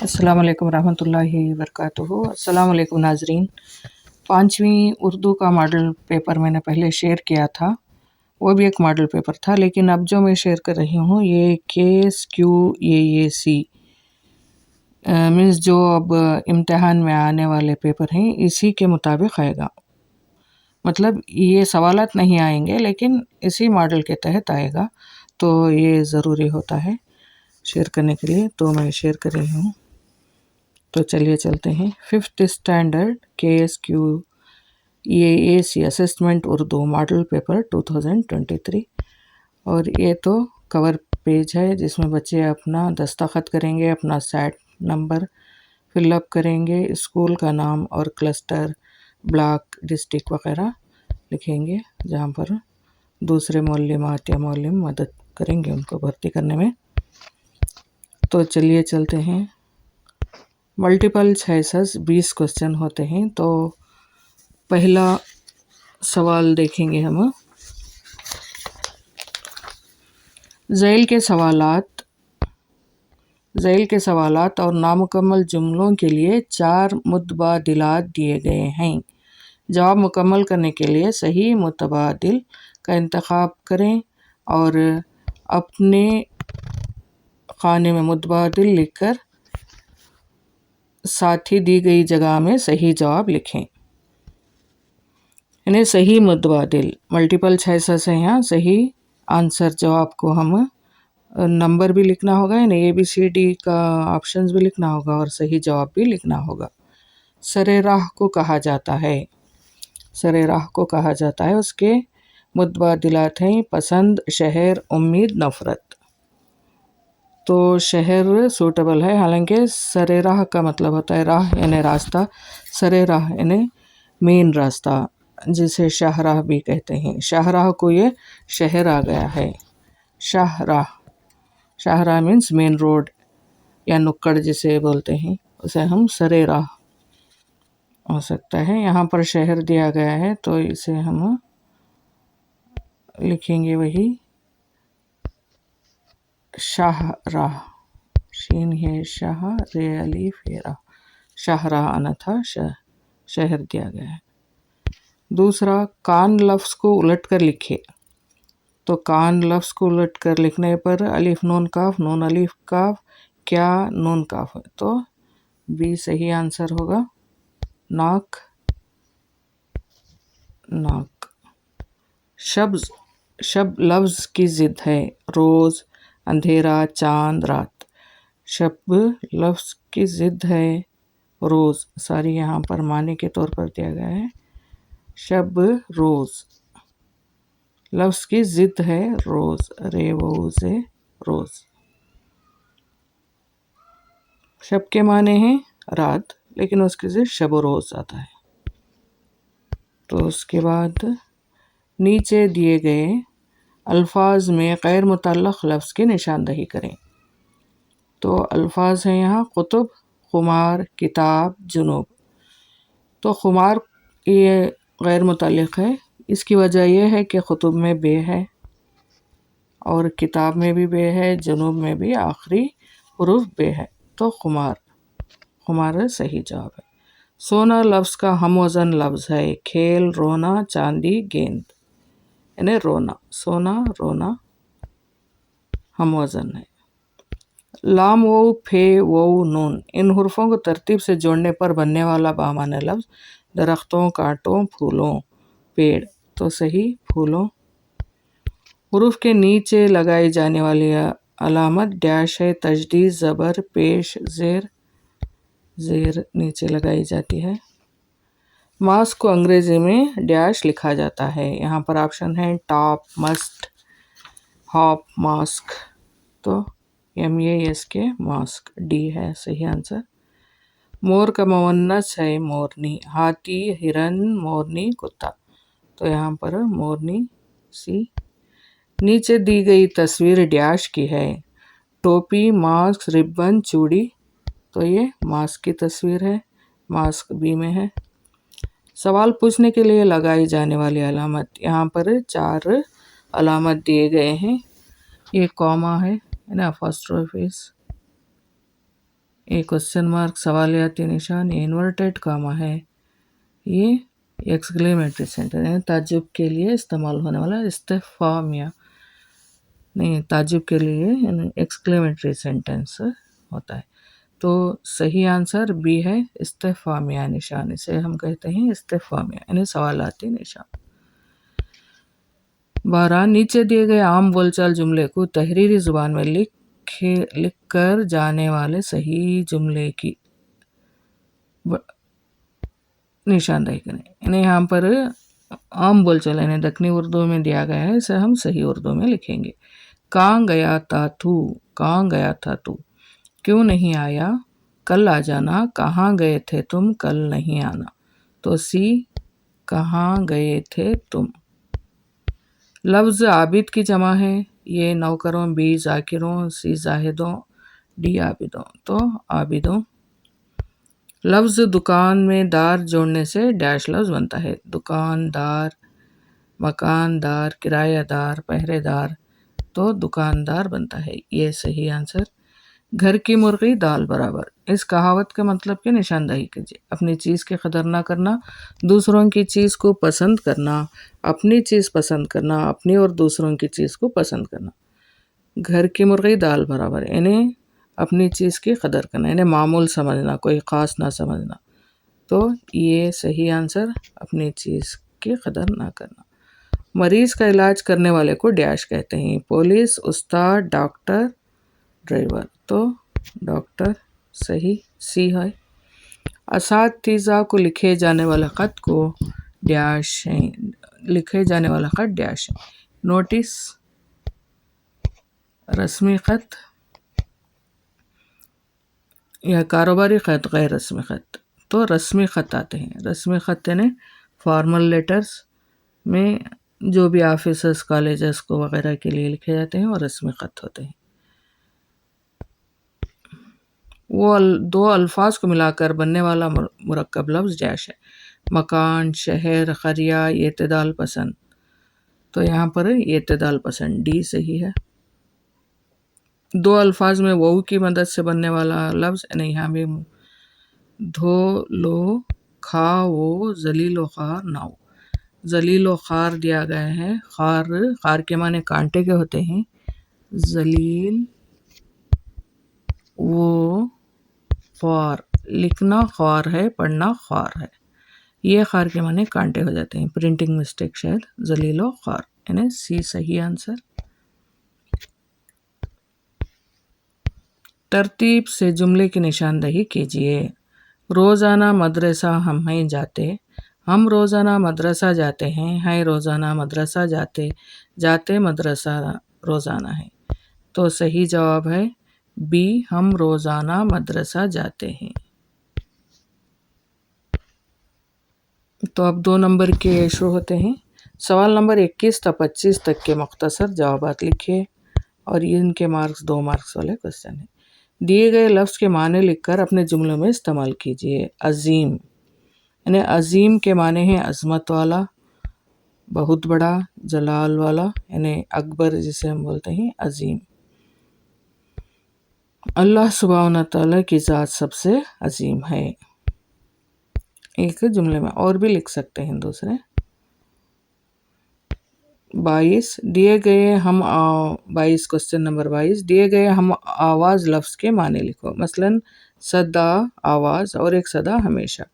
अस्सलाम वालेकुम रहमतुल्लाहि वबरकातुहू। अस्सलाम वालेकुम नाजरीन। 5वीं उर्दू का मॉडल पेपर मैंने पहले शेयर किया था, वो भी एक मॉडल पेपर था, लेकिन अब जो मैं शेयर कर रही हूँ ये KSQAAC मीन्स जो अब इम्तिहान में आने वाले पेपर हैं इसी के मुताबिक आएगा। मतलब ये सवालात नहीं आएंगे लेकिन इसी मॉडल के तहत आएगा, तो ये ज़रूरी होता है शेयर करने के लिए, तो मैं शेयर कर रही हूँ। तो चलिए चलते हैं। 5th standard KSQAAC assessment Urdu model paper 2023। और ये तो कवर पेज है जिसमें बच्चे अपना दस्तखत करेंगे, अपना सेट नंबर फिलअप करेंगे, स्कूल का नाम और क्लस्टर, ब्लॉक, डिस्ट्रिक्ट वगैरह लिखेंगे, जहाँ पर दूसरे मौलिमात या मौलिम मदद करेंगे उनको भर्ती करने में। तो चलिए चलते हैं। मल्टीपल चॉइसेस 20 क्वेश्चन होते हैं। तो पहला सवाल देखेंगे हम। ज़ैल के सवालात और नामुकम्मल जुमलों के लिए 4 मुतबादिलात दिए गए हैं। जवाब मुकम्मल करने के लिए सही मुतबादिल का इंतखाब करें और अपने खाने में मुतबादिल लिखकर साथ ही दी गई जगह में सही जवाब लिखें। यानी सही मुतबादिल, मल्टीपल चॉइसेस है यहाँ, सही आंसर जवाब को हम नंबर भी लिखना होगा, यानी ABCD का ऑप्शंस भी लिखना होगा और सही जवाब भी लिखना होगा। सरे राह को कहा जाता है, सरे राह को कहा जाता है, उसके मुतबादिलात हैं पसंद, शहर, उम्मीद, नफ़रत। तो शहर सूटेबल है, हालांकि सरे राह का मतलब होता है राह यानी रास्ता, सरे राह यानी मेन रास्ता, जिसे शाहराह भी कहते हैं। शाहराह को ये शहर आ गया है। शाहराह, शाहराह मीन्स मेन रोड या नुक्कड़ जिसे बोलते हैं, उसे हम सरे राह हो सकता है। यहाँ पर शहर दिया गया है तो इसे हम लिखेंगे वही शाहराह, शीन है शाह, रे अलीफ हेरा, शाहराह आना था, शहर दिया गया है। दूसरा, कान लफ्ज़ को उलट कर लिखे। तो कान लफ्ज़ को उलट कर लिखने पर अलिफ नून काफ, नून अलिफ काफ, क्या नून काफ है, तो बी सही आंसर होगा। नाक, नाक। शब लफ्ज़ की ज़िद है, रोज़, अंधेरा, चांद, रात। शब लफ्ज़ की ज़िद है रोज़, सारी यहाँ पर माने के तौर पर दिया गया है। शब रोज़, लफ्ज़ की ज़िद है रोज़, रे वो से रोज़। शब के माने हैं रात, लेकिन उसकी ज़िद शब रोज़ आता है। तो उसके बाद नीचे दिए गए अल्फाज में गैर मुतल्लक़ लफ्ज़ की निशानदही करें। तो अल्फाज हैं यहाँ कुतुब, खुमार, किताब, जुनूब। तो खुमार ये गैर मुतल्लिक़ है, इसकी वजह यह है कि कुतुब में बे है और किताब में भी बे है, जुनूब में भी आखिरी हुरूफ बे है, तो खुमार, खुमार सही जवाब है। सोना लफ्ज़ का हम वज़न लफ्ज़ है, खेल, रोना, चांदी, गेंद, यानी रोना, सोना, रोना हम वज़न है। लाम, वो, फे, वो, नून, इन हुर्फ़ों को तरतीब से जोड़ने पर बनने वाला बामाने लफ्ज़ दरख्तों, कांटों, फूलों, पेड़, तो सही फूलों। हुरूफ के नीचे लगाई जाने वाली अलामत डैश है, तजदीद, ज़बर, पेश, ज़ेर, ज़ेर नीचे लगाई जाती है। मास्क को अंग्रेज़ी में डैश लिखा जाता है, यहाँ पर ऑप्शन है टॉप, मस्ट, हॉप, मास्क, तो MASK मास्क, डी है सही आंसर। मोर का मुअन्नस है मोरनी, हाथी, हिरन, मोरनी, कुत्ता, तो यहाँ पर मोरनी सी। नीचे दी गई तस्वीर डैश की है, टोपी, मास्क, रिबन, चूड़ी, तो ये मास्क की तस्वीर है, मास्क बी में है। सवाल पूछने के लिए लगाई जाने वाली अलामत, यहाँ पर 4 अलामत दिए गए हैं। ये कॉमा है ना, अपॉस्ट्रोफिस, ये क्वेश्चन मार्क सवालियाती निशान, ये इन्वर्टेड कामा है, ये एक्सक्लेमेटरी सेंटेंस है, ताज्जुब के लिए इस्तेमाल होने वाला इस्तिफामिया नहीं, ताज्जुब के लिए एक्सक्लेमेटरी सेंटेंस होता है। तो सही आंसर बी है, इस्तिफामिया निशान, इसे हम कहते हैं इस्तिफामिया यानी सवालाती निशान। 12 नीचे दिए गए आम बोलचाल जुमले को तहरीरी जुबान में लिख कर जाने वाले सही जुमले की निशानदेही करें। यानी यहाँ पर आम बोलचाल यानी दक्षिणी उर्दू में दिया गया है, इसे हम सही उर्दू में लिखेंगे। कहाँ गया था तू, कहाँ गया था तू, क्यों नहीं आया, कल आ जाना, कहाँ गए थे तुम, कल नहीं आना। तो सी कहाँ गए थे तुम। लफ्ज़ आबिद की जमा है, ये नौकरों, बी जाकिरों, सी जाहिदों, डी आबिदों। तो आबिदों। लफ्ज़ दुकान में दार जोड़ने से डैश लफ्ज़ बनता है, दुकानदार, मकानदार, किराएदार, पहरेदार। तो दुकानदार बनता है, ये सही आंसर। घर की मुर्गी दाल बराबर, इस कहावत के मतलब की निशानदेही कीजिए। अपनी चीज़ की कदर ना करना, दूसरों की चीज़ को पसंद करना, अपनी चीज़ पसंद करना, अपनी और दूसरों की चीज़ को पसंद करना। घर की मुर्गी दाल बराबर यानी अपनी चीज़ की कदर करना, यानी मामूल समझना, कोई ख़ास ना समझना। तो ये सही आंसर, अपनी चीज़ की कदर ना करना। मरीज़ का इलाज करने वाले को डैश कहते हैं, पुलिस, उस्ताद, डॉक्टर, ड्राइवर। तो डॉक्टर सही सी है। असातिज़ा को लिखे जाने वाला ख़त को डैश है, लिखे जाने वाला ख़त डैश है। नोटिस, रस्मी ख़त या कारोबारी ख़त, गैर रस्मी ख़त। तो रस्मी ख़त आते हैं, रस्मी ख़त यानी फॉर्मल लेटर्स में जो भी ऑफिसर्स, कॉलेजेस को वगैरह के लिए लिखे जाते हैं वो रस्मी ख़त होते हैं। वो दो अल्फाज को मिलाकर बनने वाला मुरक्कब लफ्ज़ डैश है, मकान, शहर, क़रिया, एतदाल पसंद। तो यहाँ पर एतदाल पसंद, डी सही है। दो अल्फाज में वऊ की मदद से बनने वाला लफ्ज़, यानी यहाँ भी धो लो, खा वो, जलीलो खार नाव। जलीलो खार दिया गया है, खार, खार के माने कांटे के होते हैं, जलील वो ख्वार, लिखना ख्वार है, पढ़ना ख्वार है, ये खार के माने कांटे हो जाते हैं, प्रिंटिंग मिस्टेक शायद, जलीलो ख्वार यानी सी सही आंसर। तरतीब से जुमले की निशानदेही कीजिए। रोज़ाना मदरसा हम हैं जाते, हम रोज़ाना मदरसा जाते हैं रोज़ाना मदरसा जाते, जाते मदरसा रोज़ाना है। तो सही जवाब है बी, हम रोज़ाना मदरसा जाते हैं। तो अब 2 नंबर के शुरू होते हैं। सवाल नंबर 21 से 25 तक के मुख्तसर जवाबात लिखिए और इनके मार्क्स 2 मार्क्स वाले क्वेश्चन हैं। दिए गए लफ्ज़ के माने लिखकर अपने जुमलों में इस्तेमाल कीजिए। अज़ीम यानी अज़ीम के माने हैं अज़मत वाला, बहुत बड़ा, जलाल वाला यानी अकबर जिसे हम बोलते हैं अज़ीम। अल्लाह सुब्हान तआला की ज़ात सबसे अज़ीम है, एक जुमले में और भी लिख सकते हैं दूसरे। 22 दिए गए हम 22 क्वेश्चन नंबर 22 दिए गए हम आवाज़ लफ्ज़ के माने लिखो। मसलन सदा आवाज़ और एक सदा हमेशा।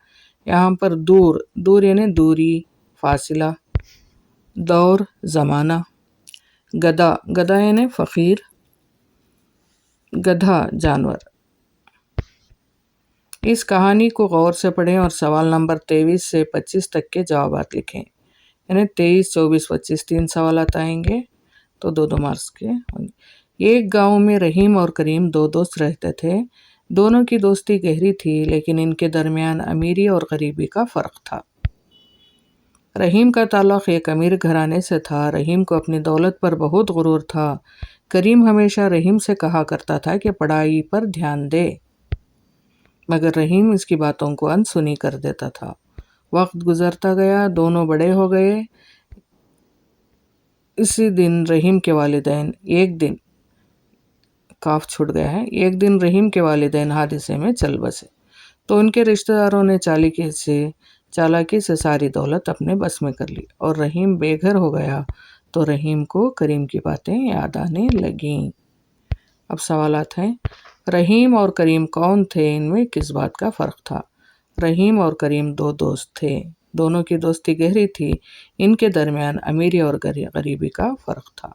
यहाँ पर दूर, दूर यानी दूरी, फासिला, दौर ज़माना, गदा, गदा यानी फ़कीर, गधा जानवर। इस कहानी को गौर से पढ़ें और सवाल नंबर 23 से 25 तक के जवाबात लिखें। यानी 23, 24, 25 3 सवालात आएंगे, तो 2-2 मार्क्स के होंगे। एक गांव में रहीम और करीम 2 दोस्त रहते थे। दोनों की दोस्ती गहरी थी, लेकिन इनके दरमियान अमीरी और गरीबी का फ़र्क था। रहीम का ताल्लुक़ एक अमीर घराने से था। रहीम को अपनी दौलत पर बहुत गुरूर था। करीम हमेशा रहीम से कहा करता था कि पढ़ाई पर ध्यान दे, मगर रहीम इसकी बातों को अनसुनी कर देता था। वक्त गुजरता गया, दोनों बड़े हो गए। इसी दिन रहीम के वालिदैन एक दिन काफ छूट गया है। एक दिन रहीम के वालिदैन हादसे में चल बसे तो उनके रिश्तेदारों ने चालाकी से सारी दौलत अपने बस में कर ली और रहीम बेघर हो गया तो रहीम को करीम की बातें याद आने लगीं। अब सवालात हैं, रहीम और करीम कौन थे, इनमें किस बात का फ़र्क था? रहीम और करीम दो दोस्त थे, दोनों की दोस्ती गहरी थी, इनके दरमियान अमीरी और गरीबी का फ़र्क था।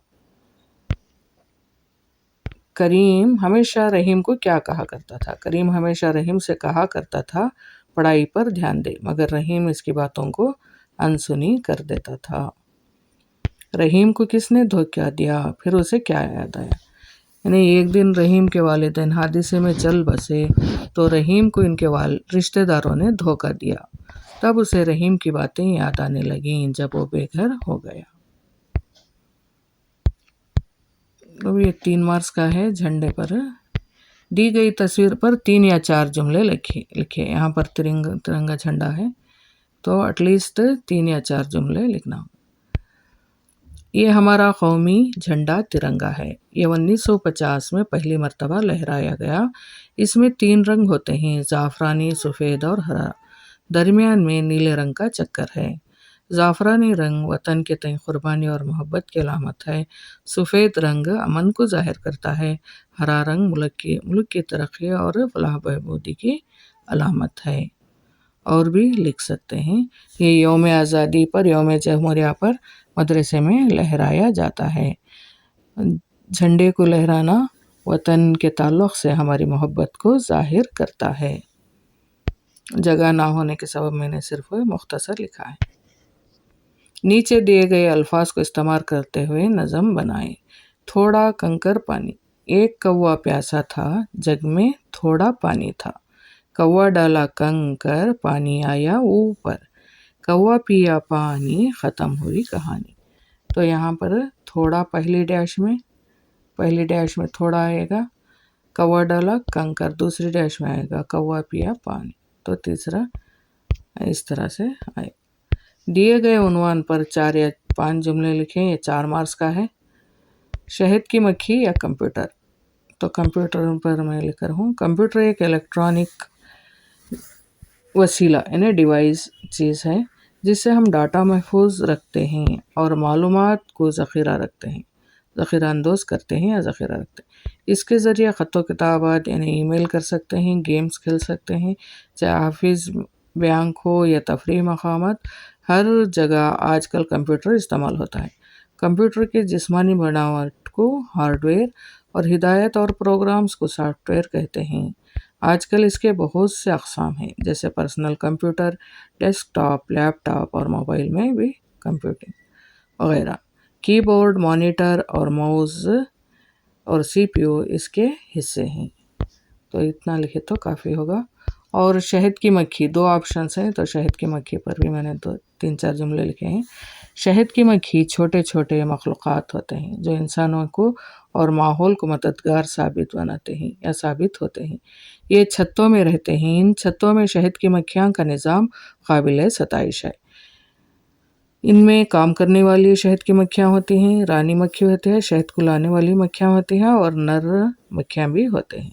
करीम हमेशा रहीम को क्या कहा करता था? करीम हमेशा रहीम से कहा करता था पढ़ाई पर ध्यान दे, मगर रहीम इसकी बातों को अनसुनी कर देता था। रहीम को किसने धोखा दिया, फिर उसे क्या याद आया? यानी एक दिन रहीम के वालिदैन हादसे में चल बसे तो रहीम को इनके रिश्तेदारों ने धोखा दिया, तब उसे रहीम की बातें याद आने लगीं जब वो बेघर हो गया। तो ये 3 मार्क्स का है। झंडे पर दी गई तस्वीर पर 3 या 4 जुमले लिखे। यहाँ पर तिरंगा झंडा है तो एटलीस्ट 3 या 4 जुमले लिखना। ये हमारा कौमी झंडा तिरंगा है। ये 1950 में पहली मर्तबा लहराया गया। इसमें 3 रंग होते हैं, ज़ाफ़रानी, सफ़ेद और हरा। दरमियान में नीले रंग का चक्कर है। ज़ाफ़रानी रंग वतन के तय कुर्बानी और मोहब्बत की अलामत है। सफ़ेद रंग अमन को ज़ाहिर करता है। हरा रंग मुल्क की तरक्की और फलाह बहबूदी की अलामत है। और भी लिख सकते हैं, ये यौम आज़ादी पर, यौम जमहूरिया पर मदरसे में लहराया जाता है। झंडे को लहराना वतन के ताल्लुक़ से हमारी मोहब्बत को ज़ाहिर करता है। जगह ना होने के सबब मैंने सिर्फ मुख्तसर लिखा है। नीचे दिए गए अल्फाज को इस्तेमाल करते हुए नज़म बनाएं। थोड़ा कंकर पानी। एक कौवा प्यासा था, जग में थोड़ा पानी था। कौवा डाला कंकर, पानी आया ऊपर। कौवा पिया पानी, ख़त्म हुई कहानी। तो यहाँ पर थोड़ा पहली डैश में थोड़ा आएगा, कौवा डाला कंकर दूसरी डैश में आएगा, कौवा पिया पानी, तो तीसरा इस तरह से आए। दिए गए उन्वान पर 4 या 5 जुमले लिखें। ये 4 मार्क्स का है। शहद की मक्खी या कंप्यूटर, तो कंप्यूटर पर मैं लिख रहा हूँ। कंप्यूटर एक इलेक्ट्रॉनिक वसीला यानी डिवाइस चीज़ है जिससे हम डाटा महफूज रखते हैं और मालूमात को ज़ख़ीरा अंदोज़ करते हैं या ज़ख़ीरा रखते हैं। इसके ज़रिए ख़त व किताबात यानी ईमेल कर सकते हैं, गेम्स खेल सकते हैं, चाहे हाफिज़ बैंक हो या तफरीह मक़ामात, हर जगह आजकल कंप्यूटर इस्तेमाल होता है। कंप्यूटर की जिस्मानी बनावट को हार्डवेयर और हिदायत और प्रोग्राम्स को सॉफ्टवेयर कहते हैं। आजकल इसके बहुत से अक़साम हैं, जैसे पर्सनल कंप्यूटर, डेस्कटॉप, लैपटॉप और मोबाइल में भी कंप्यूटिंग वगैरह। कीबोर्ड, मॉनिटर और माउस और CPU इसके हिस्से हैं। तो इतना लिखे तो काफ़ी होगा। और शहद की मक्खी, 2 ऑप्शंस हैं, तो शहद की मक्खी पर भी मैंने 3-4 जुमले लिखे हैं। शहद की मक्खी छोटे छोटे मखलूक़ात होते हैं जो इंसानों को और माहौल को मददगार साबित होते हैं। ये छत्तों में रहते हैं। इन छत्तों में शहद की मक्खियाँ का निज़ाम काबिल सताइश है। इनमें काम करने वाली शहद की मक्खियाँ होती हैं, रानी मक्खी होती है, शहद को लाने वाली मक्खियाँ होती हैं और नर मक्खियाँ भी होते हैं।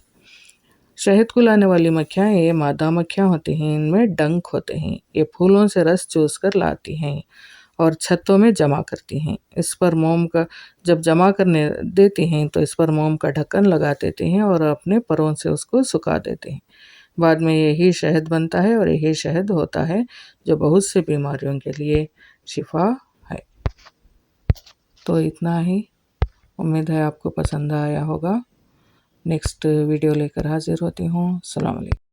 शहद को लाने वाली मक्खियाँ ये मादा मक्खियाँ होती हैं, इनमें डंक होते हैं। ये फूलों से रस चूस कर लाती हैं और छत्तों में जमा करती हैं। इस पर मोम का जब जमा करने देती हैं तो इस पर मोम का ढक्कन लगा देती हैं और अपने परों से उसको सुखा देते हैं। बाद में यही शहद बनता है और यही शहद होता है जो बहुत से बीमारियों के लिए शिफा है। तो इतना ही, उम्मीद है आपको पसंद आया होगा। नेक्स्ट वीडियो लेकर हाजिर होती हूँ। अस्सलाम वालेकुम।